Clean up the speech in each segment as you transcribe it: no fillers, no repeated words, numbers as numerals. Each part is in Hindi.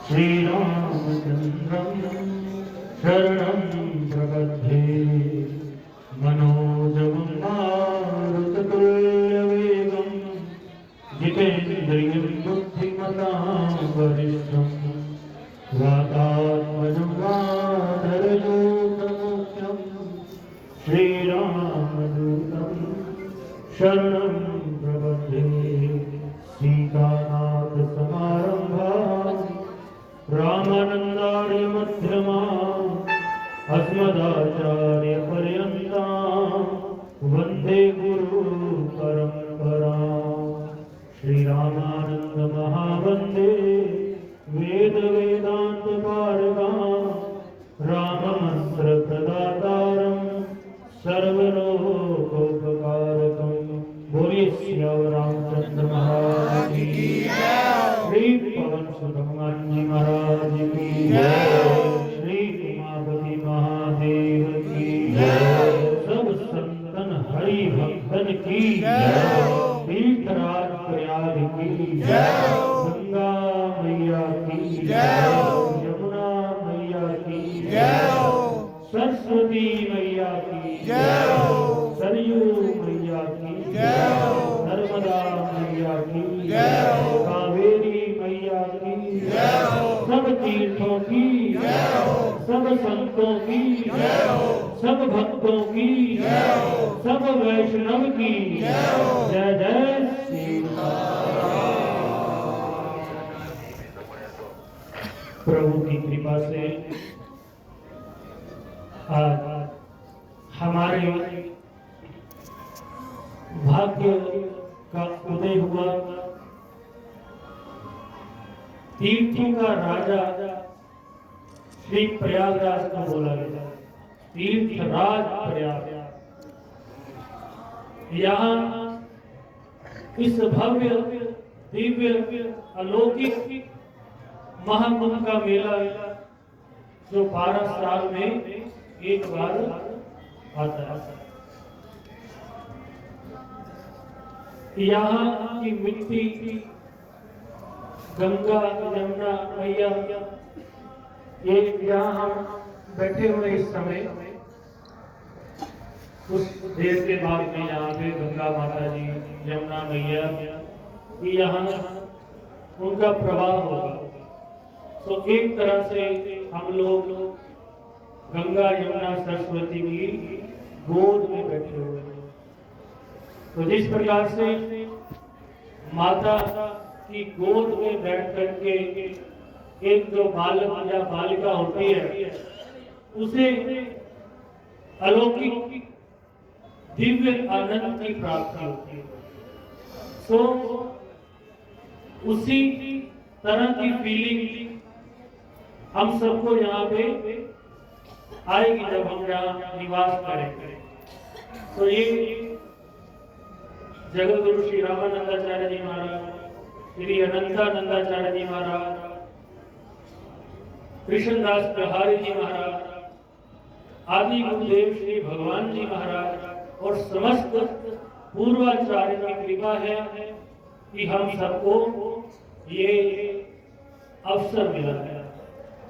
श्रीरामचन्द्रं शरणं प्रपद्ये मनोजवं मारुततुल्यवेगं जितेन्द्रियं बुद्धिमतां वरिष्ठं वातात्मजं वानरयूथमुख्यं श्रीरामदूतं शरणं प्रपद्ये सीतानाथसमारम्भां रामानन्दार्य मध्यमाम् अस्मदाचार्यपर्यन्तां वन्दे गुरु परम्पराम् श्रीरामानन्द महावन्दे वेद वेदान्त पारगाम् राममन्त्रप्रदातारं सर्वलोकोपकारकं बोलिए सियावर रामचंद्र महाराज की श्री पवन सुत हनुमान जी महाराज की श्री उमापति महादेव की सब संतन हरि भक्तन की तीर्थराज प्रयाग की गंगा मैया की यमुना मैया की सरस्वती मैया की सरयू मैया की नर्मदा मैया की कावेरी मैया की सब तीर्थों की सब संतों की सब भक्तों की सब वैष्णव की जय जय श्री प्रभु की कृपा से आज हमारे भाग्य का उदय हुआ। तीर्थों का राजा श्री प्रयागराज को बोला गया, तीर्थराज प्रयाग। यहाँ इस भव्य दिव्य अलौकिक महाकुंभ का मेला जो 12 साल में एक बार आता है। यहाँ की मिट्टी गंगा यमुना मैया, ये यहाँ हम बैठे हुए इस समय उस देश के भाग में यहाँ पे गंगा माता जी यमुना मैया ये यहाँ उनका प्रवाह होगा। तो एक तरह से हम लोग गंगा यमुना सरस्वती की गोद में बैठे हुए हैं। तो जिस प्रकार से माता की गोद में बैठ करके एक जो बालक या बालिका होती है उसे अलौकिक दिव्य आनंद की प्राप्ति होती है। तो उसी तरह की फीलिंग हम सबको यहाँ पे आएगी जब हम यहाँ निवास करेंगे। तो ये जगत गुरु श्री रामानंदाचार्य जी महाराज, श्री अनंतानंदाचार्य जी महाराज, कृष्णदास प्रहारी जी महाराज, आदि गुरुदेव श्री भगवान जी महाराज और समस्त पूर्वाचार्य की कृपा है कि हम सबको ये अवसर मिला है।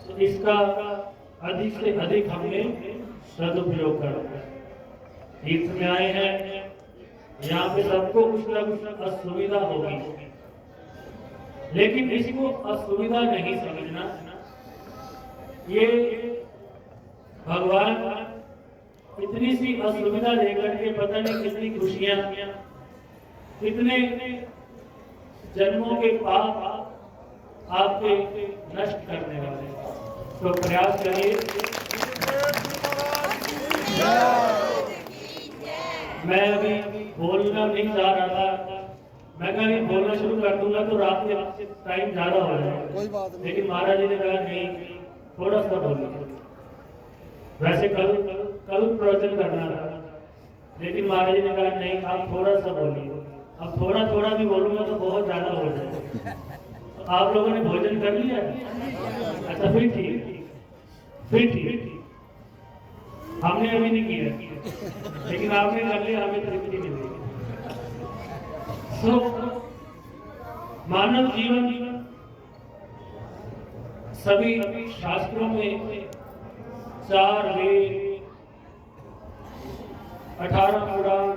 तो इसका अधिक से अधिक हमने सदुपयोग करना है। तीर्थ में आए हैं, यहाँ पे सबको कुछ न कुछ असुविधा होगी, लेकिन इसको असुविधा नहीं समझना। ये भगवान इतनी सी असुविधा लेकर के पता नहीं कितनी खुशियां, कितने जन्मों के पाप आपके नष्ट करने वाले। तो प्रयास करिए। मैं अभी बोलना नहीं चाह रहा था, मैं कहा बोलना शुरू कर दूंगा तो रात के टाइम ज्यादा हो जाएगा, लेकिन महाराज जी ने कहा नहीं, थोड़ा सा बोलो। वैसे कल प्रवचन करना था, लेकिन महाराज जी ने कहा नहीं, आप थोड़ा सा बोलिए। अब थोड़ा थोड़ा भी बोलूंगा तो बहुत ज्यादा हो जाएगा। तो आप लोगों ने भोजन कर लिया? अच्छा, फिर ठीक। हमने अभी नहीं किया, लेकिन आपने कर लिया, हमें तृप्ति मिलेगी। मानव जीवन सभी शास्त्रों में 4 वेद, 18 पुराण,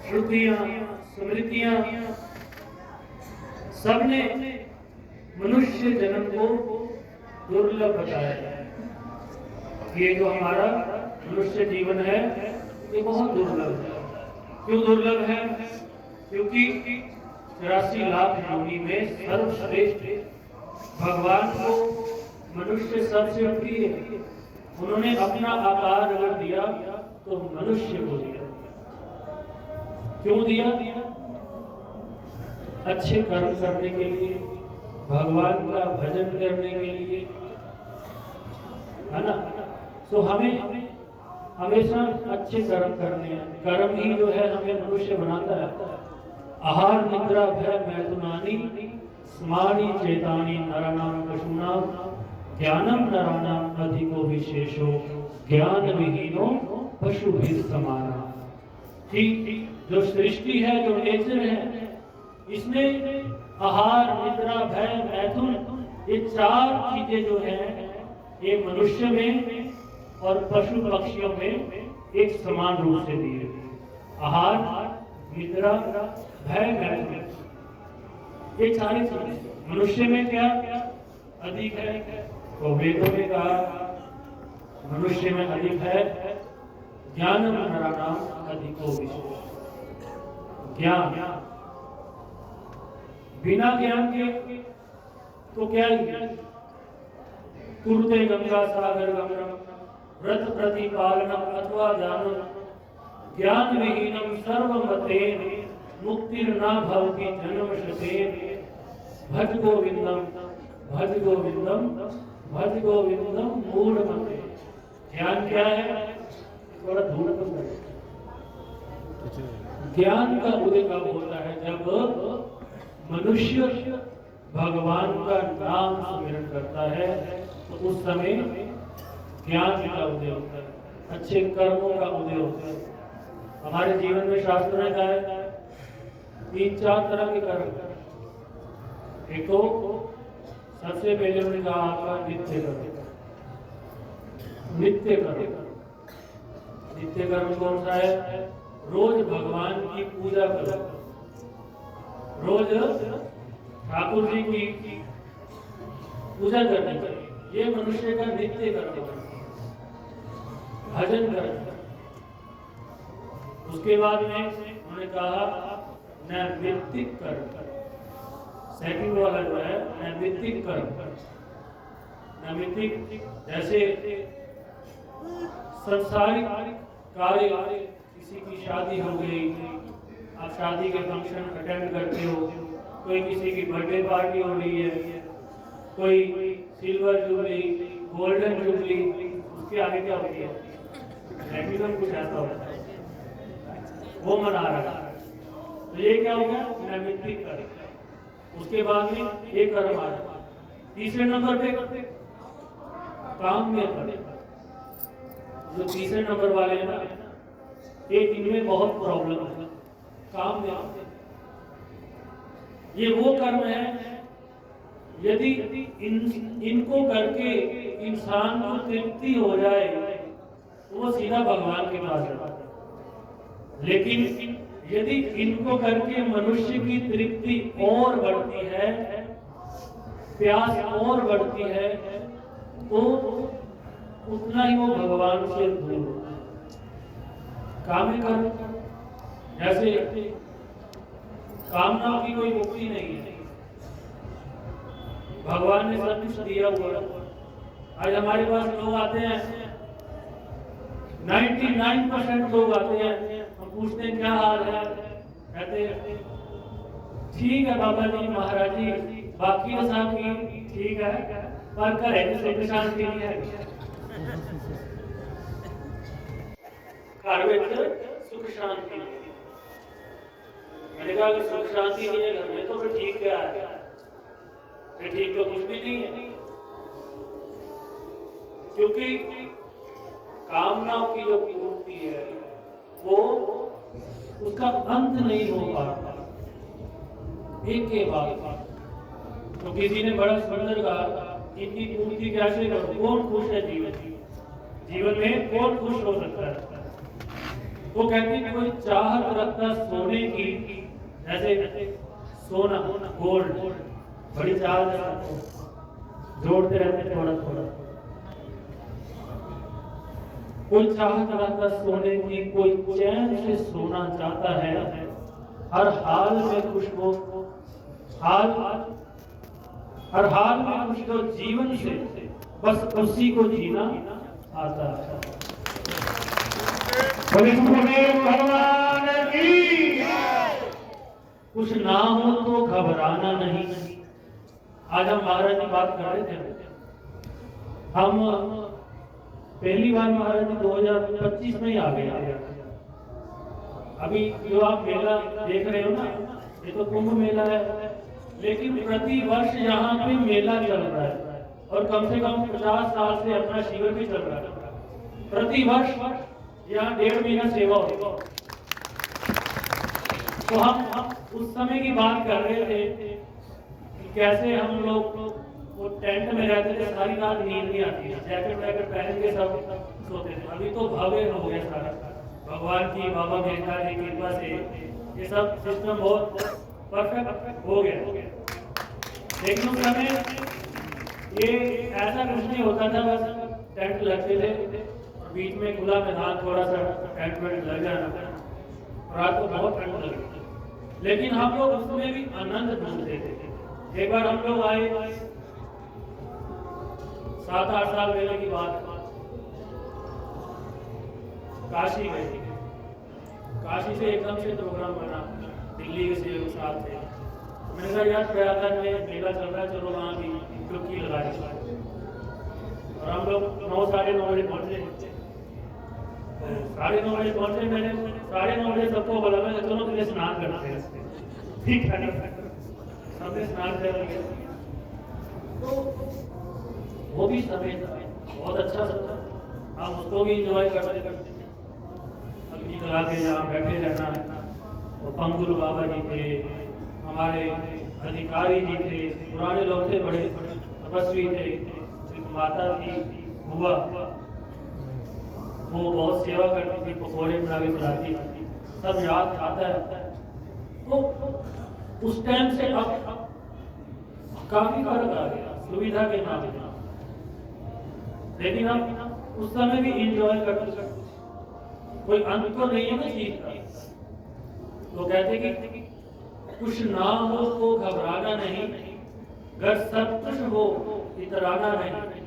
श्रुतियां, स्मृतियां, सबने मनुष्य जन्म को दुर्लभ बताया है। ये जो हमारा मनुष्य जीवन है ये बहुत दुर्लभ है। क्यों दुर्लभ है? क्योंकि 84 लाख योनि में सर्वश्रेष्ठ भगवान को मनुष्य सबसे प्रिय है। उन्होंने अपना आकार अगर दिया तो मनुष्य को दिया। क्यों दिया? अच्छे कर्म करने के लिए, भगवान का भजन करने के लिए, है ना। तो हमें हमेशा अच्छे कर्म करने हैं। कर्म ही जो है हमें मनुष्य बनाता है। आहार निद्रा भय मैथुनानि स्मानि चेतानि नराणाम पशूनाम ज्ञानम नराणाम अधिको विशेषो ज्ञान विहीनो पशुभिः समाना। ठीक, जो सृष्टि है, जो नेचर है, इसमें आहार निद्रा भय मैथुन ये 4 चीजें जो हैं ये मनुष्य में और पशु पक्षियों में एक समान रूप से दिए। आहार निद्रा भय मैथुन ये 4 चीजें मनुष्य में क्या अधिक है? तो वेदों में कहा मनुष्य में अधिक है ज्ञानम नराणाम अधिको विशेष। ज्ञान, बिना ज्ञान के तो क्या ही कुरुते गंगा सागर गमनम व्रत प्रतिपालनम अथवा दानम ज्ञान विहीनम सर्वमतेन मुक्तिर्ना भवति जन्म शतेन भज गोविंदम भज गोविंदम भज गोविंदम मूढ़मते। ज्ञान क्या है? थोड़ा धूल कर। ज्ञान का उदय कब होता है? जब मनुष्य भगवान का नाम स्मरण करता है तो उस समय ज्ञान का उदय होता है, अच्छे कर्मों का उदय होता है। हमारे जीवन में शास्त्र ने कहा है 3-4 तरह के कर्म। एक तो सबसे पहले उन्होंने कहा आपका नित्य कर्म। नित्य कर्म, नित्य कर्म कौन सा है? रोज भगवान की पूजा करो, रोज ठाकुर जी की पूजा करनी चाहिए। ये मनुष्य का नित्य कर्म है। भजन करना। उसके बाद में उन्होंने कहा नैमित्तिक कर्म। सेकंड वाला जो है नैमित्तिक कर्म। नैमित्तिक जैसे संसारिक कार्य, किसी की शादी हो गई, आप शादी के फंक्शन अटेंड करते हो, कोई किसी की बर्थडे पार्टी हो रही है, कोई सिल्वर जुबली, गोल्डन जुबली, उसके आगे क्या होती है? प्लैटिनम कुछ ऐसा होता है, वो मना रहा है। तो ये क्या हो गया? नैमित्तिक कर्म। उसके बाद में ये कर्म आ जाता। तीसरे नंबर पे काम में कर्म। जो तीसरे नंबर वाले हैं ना, ये इनमें बहुत प्रॉब्लम है काम में। ये वो कर्म है यदि इनको करके इंसान को तृप्ति हो जाए तो वो सीधा भगवान के पास जाता है। लेकिन यदि इनको करके मनुष्य की तृप्ति और बढ़ती है, प्यास और बढ़ती है, तो उतना ही वो भगवान से दूर होता है। काम कर्म जैसे कामना की कोई मुक्ति नहीं है। भगवान ने सब कुछ दिया हुआ है। आज हमारे पास लोग आते हैं, 99% लोग आते हैं, हम पूछते हैं क्या हाल है, कहते हैं ठीक है बाबा जी महाराज जी, बाकी तो सब ठीक है, पर घर सुख शांति नहीं है। घर में सुख शांति नहीं। मैंने कहा अगर सुख शांति नहीं है घर में तो फिर ठीक क्या है? फिर ठीक तो कुछ भी नहीं है। क्योंकि कामनाओं की जो पूर्ति है वो उसका अंत नहीं हो पाता, एक के बाद तो किसी ने बड़ा सुंदर कहा, इनकी पूर्ति कैसे करो? कौन खुश है जीवन में कौन खुश हो सकता है? वो कहती कोई चाहत रखता सोने की, जैसे सोना गोल्ड बड़ी चाहत जोड़ते रहते थोड़ा थोड़ा। कोई चाहत रखता सोने की, कोई चैन से सोना चाहता है, हर हाल में खुश हो, हर हाल में खुश हो जीवन से, बस उसी को जीना आता है। भगवान की कुछ ना हो तो घबराना नहीं। आज हम महाराज की बात कर रहे थे। हम पहली बार महाराज जी 2025 में ही आ गए। अभी जो आप मेला देख रहे हो ना, ये तो कुंभ मेला है, लेकिन प्रति वर्ष यहाँ पे मेला चल रहा है और कम से कम 50 साल से अपना शिविर भी चल रहा है। प्रति वर्ष यहाँ 1.5 महीना सेवा होगी। तो हम उस समय की बात कर रहे थे कि कैसे हम लोग वो टेंट में रहते थे, सारी रात नींद नहीं आती है, जैकेट वैकेट पहन के सब सोते थे। अभी तो भव्य हो गया सारा, भगवान की बाबा मेहता की कृपा से ये सब सिस्टम बहुत परफेक्ट हो गया। लेकिन उस समय ये ऐसा कुछ नहीं होता था, बस टेंट लगते थे और बीच में खुला मैदान, थोड़ा सा टेंट वेंट लग जाना, रात को बहुत ठंड लगती। लेकिन हम लोग उसमें भी आनंद ढूंढते थे। एक बार हम लोग आए 7-8 साल पहले की बात, काशी गए। काशी से एकदम से प्रोग्राम बना, दिल्ली के से साथ थे। मैंने कहा यार प्रयागराज में मेला चल रहा है, चलो वहाँ की डुबकी लगाए। और हम लोग 9 साढ़े 9 बजे पहुंचे। 9:30 बजे पहुंचे। मैंने 9:30 बजे सबको बोला, मैं चलो तुझे स्नान करते हैं। ठीक है, सबने स्नान कर लिया। तो वो भी समय बहुत अच्छा था, हम उसको भी इंजॉय करते अग्नि जला के जहाँ बैठे रहना। वो पंगुल बाबा जी थे, हमारे अधिकारी जी थे, पुराने लोग थे, बड़े तपस्वी थे। एक माता थी बुआ, वो बहुत सेवा करती थी, पकौड़े बना के खिलाती थी, सब याद आता है। तो उस टाइम से अब काफी फर्क आ गया सुविधा के नाम पे, लेकिन हम उस समय भी इंजॉय करते। कोई अंत तो नहीं है ना चीज का। तो कहते कि कुछ ना हो तो घबराना नहीं, अगर सब कुछ हो इतराना नहीं।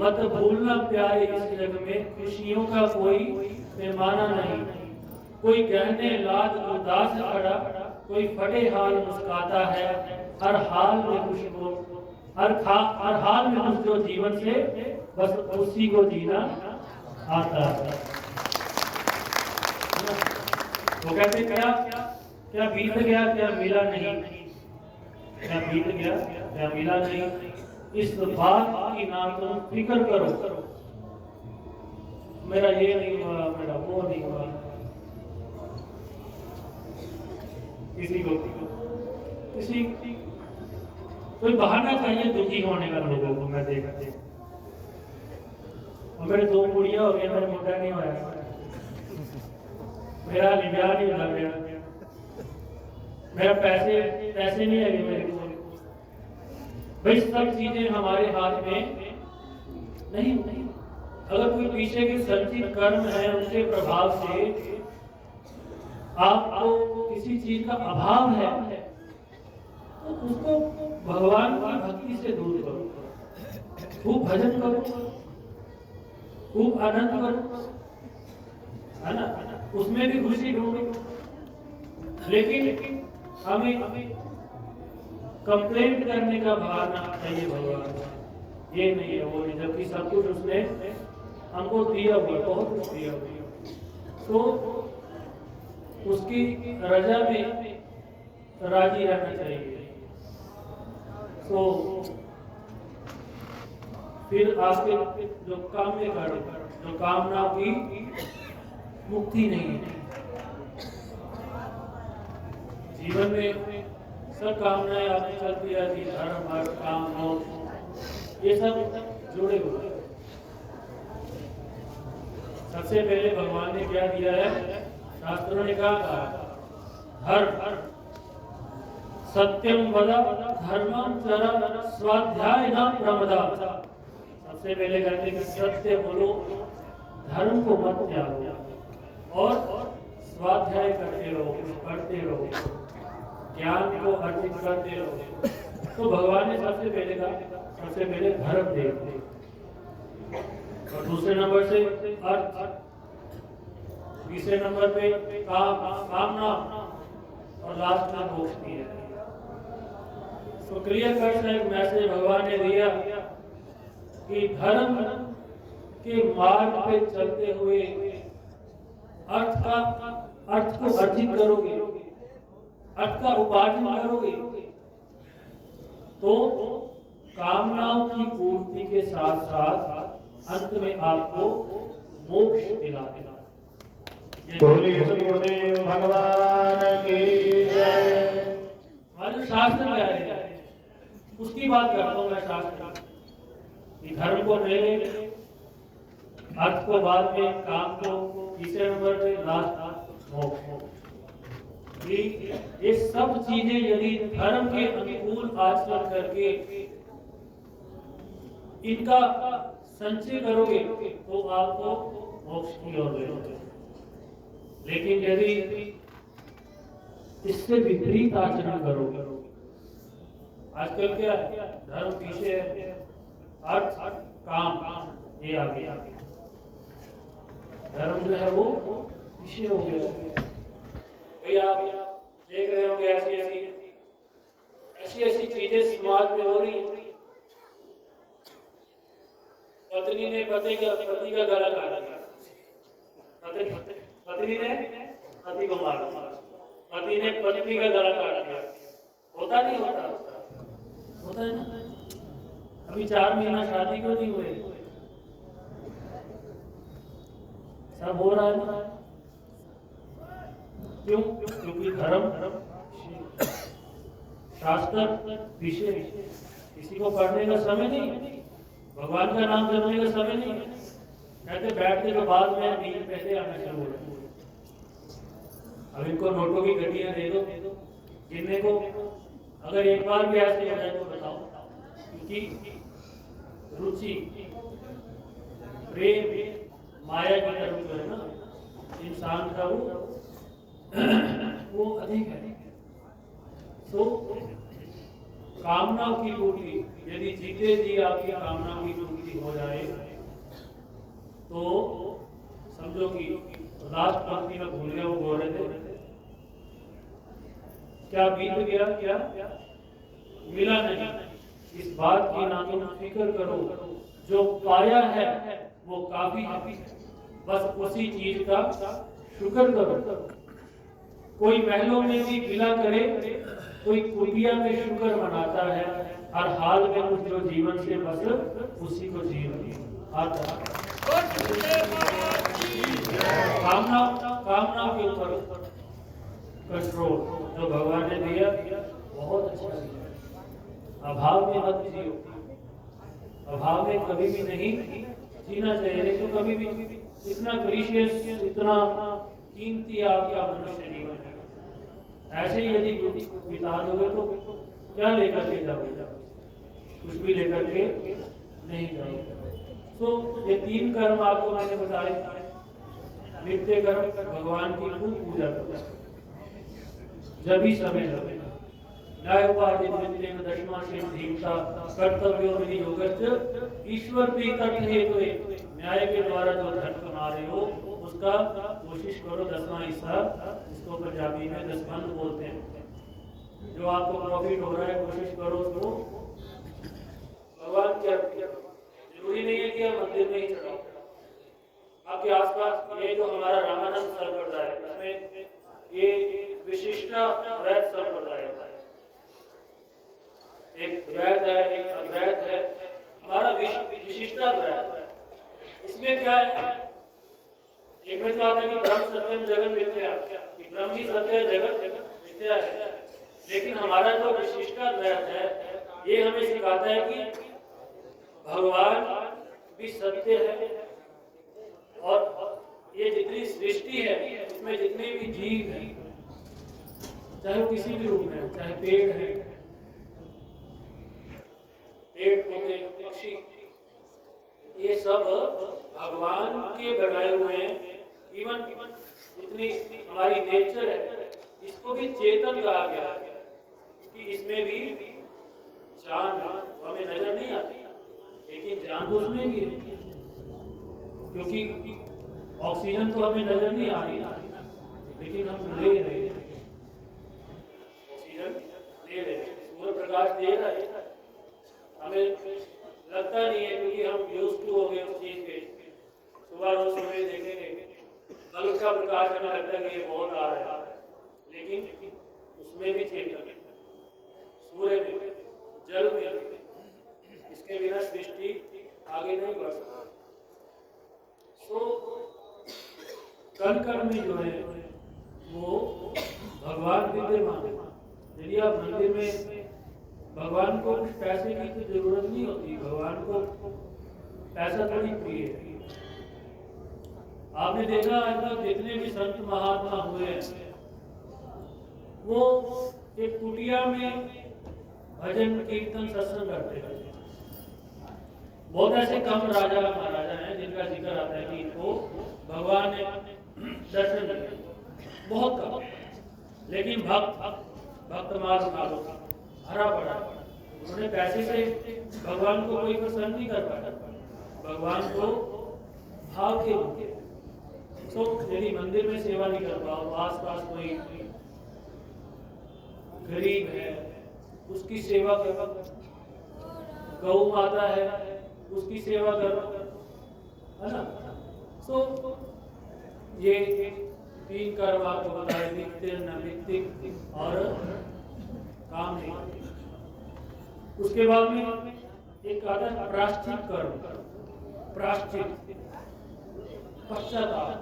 मत भूलना प्यारे इस जग में, खुशियों का कोई पैमाना नहीं। कोई गहने लाद उदास खड़ा, कोई फटे हाल मुस्काता है, हर हाल में खुश हो, हर हाल में खुश जो जीवन से, बस उसी को जीना आता है। वो कहते क्या बीत गया क्या मिला नहीं, क्या बीत गया क्या मिला नहीं, इस बात की ना तुम फिक्र करो। मेरा ये नहीं हुआ, मेरा वो नहीं हुआ। किसी कोई बहाना चाहिए दुखी होने का लोगों को। मैं देखते मेरे 2 कुड़ियां हो गई, मेरा मुंडा नहीं होया, मेरा ब्याह नहीं लग गया, मेरा पैसे नहीं है मेरे को। भाई सब चीजें हमारे हाथ में नहीं। अगर कोई पीछे के संचित कर्म है, उनके प्रभाव से आपको किसी चीज का अभाव है, तो उसको भगवान की भक्ति से दूर करो, खूब भजन करो, खूब आनंद करो, है ना, उसमें भी खुशी ढूंढो। लेकिन हमें कंप्लेंट करने का भाव ना चाहिए भगवान, ये नहीं है वो नहीं, जबकि सब कुछ उसने हमको दिया हुआ, बहुत कुछ दिया हुआ। तो उसकी रजा में राजी रहना चाहिए। तो फिर आपके जो काम में करो, जो कामना की मुक्ति नहीं है। जीवन में सब कामनाएं आपकी चलती रहती, धर्म अर्थ काम मोक्ष ये सब जुड़े हुए। सबसे पहले भगवान ने क्या दिया है, शास्त्रों ने कहा धर्म सत्यम वद धर्मम चर स्वाध्याय न प्रमदा। सबसे पहले कहते कि सत्य बोलो, धर्म को मत त्यागो और स्वाध्याय करते रहो, पढ़ते रहो, ज्ञान को अर्जित करते रहो। तो भगवान ने सबसे पहले कहा सबसे पहले धर्म देखते और दूसरे नंबर से अर्थ, तीसरे नंबर पे कामना और लास्ट में मोक्ष दिया। तो क्लियर कट एक मैसेज भगवान ने दिया कि धर्म के मार्ग पे चलते हुए अर्थ को अर्जित करोगे, अर्थ का उपार्जन करोगे तो कामनाओं की पूर्ति के साथ साथ अंत में आपको मोक्ष मिलेगा। भगवान की जय। हमारे शास्त्र में है उसकी बात करता हूँ मैं। शास्त्र कि धर्म को पहले, अर्थ को बाद में, काम को तीसरे नंबर पे, लास्ट मोक्ष। ये सब चीजें यदि धर्म के अनुकूल आचरण करके इनका संचय करोगे तो आपको मोक्ष की ओर ले जाओगे। लेकिन यदि इससे विपरीत आचरण करोगे, आजकल क्या धर्म पीछे है, अर्थ काम ये आगे आगे, धर्म जो है वो पीछे हो गया। भैया आप देख रहे होंगे ऐसी चीजें समाज में हो रही। पत्नी ने पति का गला काट दिया, पत्नी ने पति को मारा, पति ने पत्नी का गला काट दिया। होता नहीं होता? होता है ना। अभी 4 महीना शादी क्यों नहीं हुए? सब हो रहा है ना। क्यों? क्योंकि धर्म शास्त्र विषय, किसी को पढ़ने का समय नहीं, भगवान का नाम जपने का समय नहीं। कहते बैठने के बाद में नींद पैसे आना शुरू हो जाए। अब इनको नोटों की गड्डियां दे दो, गिनने को अगर एक बार भी ऐसे हो जाए तो बताओ। क्योंकि रुचि, प्रेम, माया की तरफ जो है ना इंसान का वो अधिक है। तो कामनाओं की पूर्ति, यदि जीते जी आपकी कामनाओं की पूर्ति हो जाए तो समझो कि लास्ट पंक्ति में भूल गया, वो बोल रहे थे क्या बीत गया, क्या मिला नहीं। इस बात की ना तुम फिक्र करो, जो पाया है वो काफी है, बस उसी चीज का शुक्र करो। कोई महलों में भी गिला करे, कोई कुटिया में शुक्र मनाता है। हर हाल में कुछ जो जीवन से बस उसी को जीवन आता। कामना के ऊपर कंट्रोल जो भगवान ने दिया बहुत अच्छा दिया। अभाव में मत जियो, अभाव में कभी भी नहीं जीना चाहिए। नहीं तो कभी भी इतना प्रीशियस, इतना कीमती आपका मनुष्य जीवन है, ऐसे ही यदि बिता दोगे तो क्या लेकर के जाओगे? कुछ भी लेकर के नहीं जाओगे। तो ये 3 कर्म आपको मैंने बताए। नित्य कर्म, भगवान की खूब पूजा करो जब भी समय लगे। न्याय उपार्जित विद्येन दशमा सिद्धिता कर्तव्यो विधि योगस्य ईश्वर प्रीतर्थ हेतु। न्याय के द्वारा जो धन कमा रहे हो उसका कोशिश करो 10वां हिस्सा, इसको पंजाबी में दसमंत बोलते हैं। जो आपको प्रॉफिट हो रहा है कोशिश करो उसको भगवान की अर्पण करो। जरूरी नहीं है कि आप मंदिर में ही चढ़ाओ। आपके आसपास ये जो हमारा रामानंद संप्रदाय है उसमें ये विशिष्टा वैध संप्रदाय होता है। एक वैध है, एक अद्वैत है। हमारा विशिष्टा वैध है। इसमें क्या है? एक में तो आता है कि ब्रह्म सत्यम जगत मिथ्या, कि ब्रह्म ही सत्य है, जगत मिथ्या है। लेकिन हमारा जो विशिष्टाद्वैत है ये हमें सिखाता है कि भगवान भी सत्य है और ये जितनी सृष्टि है इसमें जितने भी जीव हैं, चाहे वो किसी भी रूप में, चाहे पेड़ है, पेड़ पौधे, पक्षी, ये सब भगवान के बनाए हुए हैं। इवन जितनी हमारी नेचर है इसको भी चेतन कहा गया है कि इसमें भी जान हमें नजर नहीं आती, लेकिन जान तो उसमें भी है, क्योंकि ऑक्सीजन तो हमें नजर नहीं आ रही, लेकिन हम ले रहे हैं, ऑक्सीजन ले रहे हैं, सूर्य प्रकाश दे रहा है, हमें लगता नहीं है क्योंकि हम यूज्ड टू हो गए उस चीज के। सुबह रोज सुबह देखेंगे बल्ब का प्रकाश हमें लगता है कि ये बहुत आ रहा है, लेकिन उसमें भी चेतन है, सूर्य में, जल में, इसके बिना सृष्टि आगे नहीं बढ़ सकती। सो कण कण में जो है वो भगवान विद्यमान है। यदि आप मंदिर में भगवान को कुछ पैसे की तो जरूरत नहीं होती, भगवान को पैसा थोड़ी प्रिय है। आपने देखा आज तक जितने भी संत महात्मा हुए हैं वो एक कुटिया में भजन कीर्तन सत्संग करते हैं। बहुत ऐसे कम राजा महाराजा हैं जिनका जिक्र आता है कि इनको भगवान ने दर्शन दिए, बहुत कम। लेकिन भक्त मार्ग हरा पड़ा, उन्होंने पैसे से भगवान को कोई प्रसन्न नहीं कर पाया, भगवान को भाव के होते। तो यदि मंदिर में सेवा नहीं कर पाओ, आस पास कोई गरीब है उसकी सेवा करो, गौ माता है उसकी सेवा करो, है ना। तो ये 3 कर्म आपको बताए, नित्य नैमित्तिक और काम नहीं। उसके बाद में एक आता है प्रायश्चित कर्म, प्रायश्चित, पश्चाताप।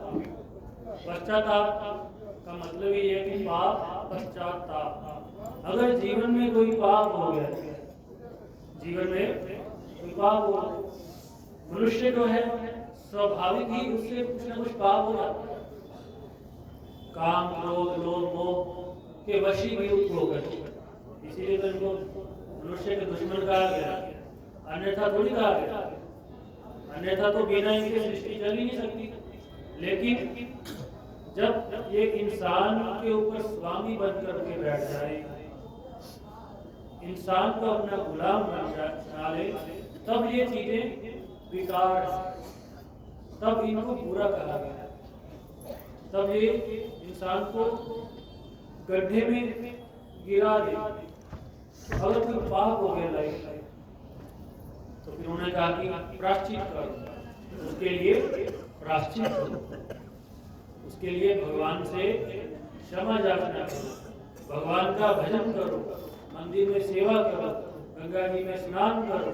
पश्चाताप का मतलब ये है कि पाप पश्चाताप। अगर जीवन में कोई पाप हो गया, जीवन में कोई पाप हो, मनुष्य जो है स्वाभाविक ही उससे कुछ न कुछ पाप हो जाता है, काम क्रोध लोभ मोह के वशीभूत होकर। इसीलिए तो इनको मनुष्य के दुश्मन कहा गया, अन्यथा थोड़ी कहा गया, अन्यथा तो बिना इनके सृष्टि चल ही नहीं सकती। लेकिन जब ये इंसान के ऊपर स्वामी बनकर के बैठ जाए, इंसान को अपना गुलाम बना ले, तब ये चीजें विकार, तब इनको बुरा कहा गया, तब ये इंसान को गड्ढे में गिरा दे। अगर कोई पाप हो गया लाइफ तो फिर उन्होंने कहा कि प्रायश्चित करो, उसके लिए प्रायश्चित करो, उसके लिए भगवान से क्षमा याचना करो, भगवान का भजन करो, मंदिर में सेवा करो, गंगा जी में स्नान करो।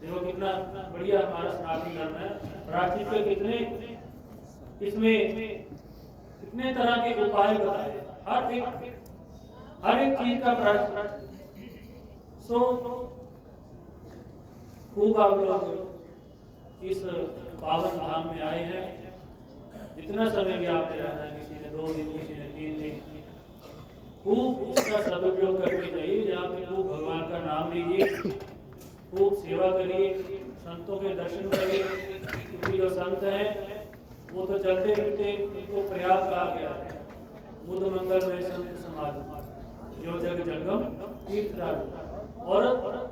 देखो कितना बढ़िया हमारा सनातन धर्म है। प्रायश्चित के कितने इसमें कितने तरह के उपाय बताए, हर एक चीज का प्रायश्चित। सो खूब आप लोग इस पावन धाम में आए हैं, जितना समय भी आपने रहना है, किसी ने 2 दिन, किसी ने 3 दिन, खूब उसका सदुपयोग करके जाइए। जहाँ पे खूब भगवान का नाम लीजिए, खूब सेवा करिए, संतों के दर्शन करिए, क्योंकि जो संत हैं वो तो चलते फिरते, उनको प्रयाग कहा गया है, बुद्ध मंगल में संत समाज जो जग जंगम तीर्थराज। और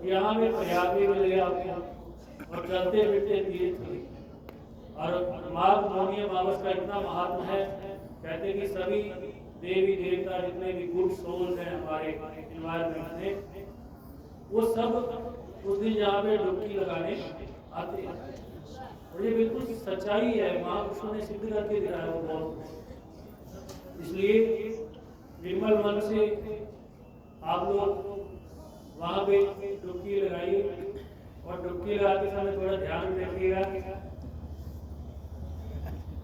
यहाँ में प्रयाग भी मिल गया आपको, और चलते फिरते तीर्थ। और माघ मौनी अमावस का इतना महात्मा है, कहते कि सभी देवी देवता जितने भी गुड सोल्स हैं हमारे एनवायरमेंट में, वो सब उस दिन यहाँ पे डुबकी लगाने आते हैं। और ये बिल्कुल सच्चाई है, महापुरुषों ने सिद्ध करके दिखाया वो बहुत। इसलिए निर्मल मन से आप लोग वहाँ पे डुबकी लगाइए, और डुबकी लगाते समय थोड़ा ध्यान रखिएगा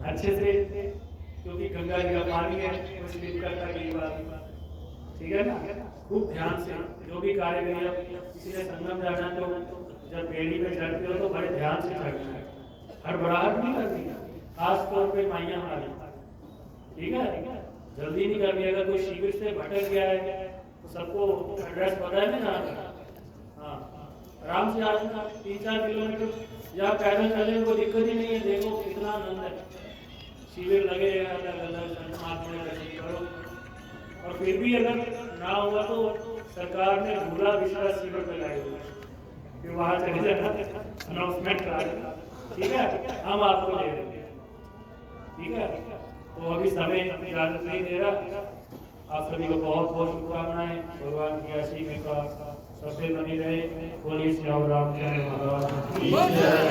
अच्छे से, क्योंकि गंगा जी का पानी है, कुछ दिक्कत का, ठीक है ना। खूब ध्यान से जो भी कार्य करिए। किसी ने संगम जाना है तो जब बेड़ी में चढ़ते हो तो बड़े ध्यान से चढ़ना है, हड़बड़ाहट नहीं करनी, खास तौर पे माइयां हमारी, ठीक है, जल्दी नहीं करनी। अगर कोई शिविर से भटक गया है तो सबको एड्रेस पता है ना जहाँ का, हाँ, आराम से आना, 3-4 किलोमीटर या पैदल चले कोई दिक्कत ही नहीं है। देखो कितना आनंद है, शिविर लगे अलग अलग करो। और फिर भी अगर ना हुआ तो सरकार ने भूला विश्वास शिविर में लाए हुए, फिर वहाँ चले जाना, अनाउंसमेंट करा देना, ठीक है, हम आपको दे देंगे, ठीक है। तो अभी समय इजाजत नहीं दे रहा। आप सभी को बहुत बहुत शुभकामनाएं, भगवान की ऐसी कृपा सबसे बनी रहे। बोलिए श्री राम चंद्र भगवान की जय।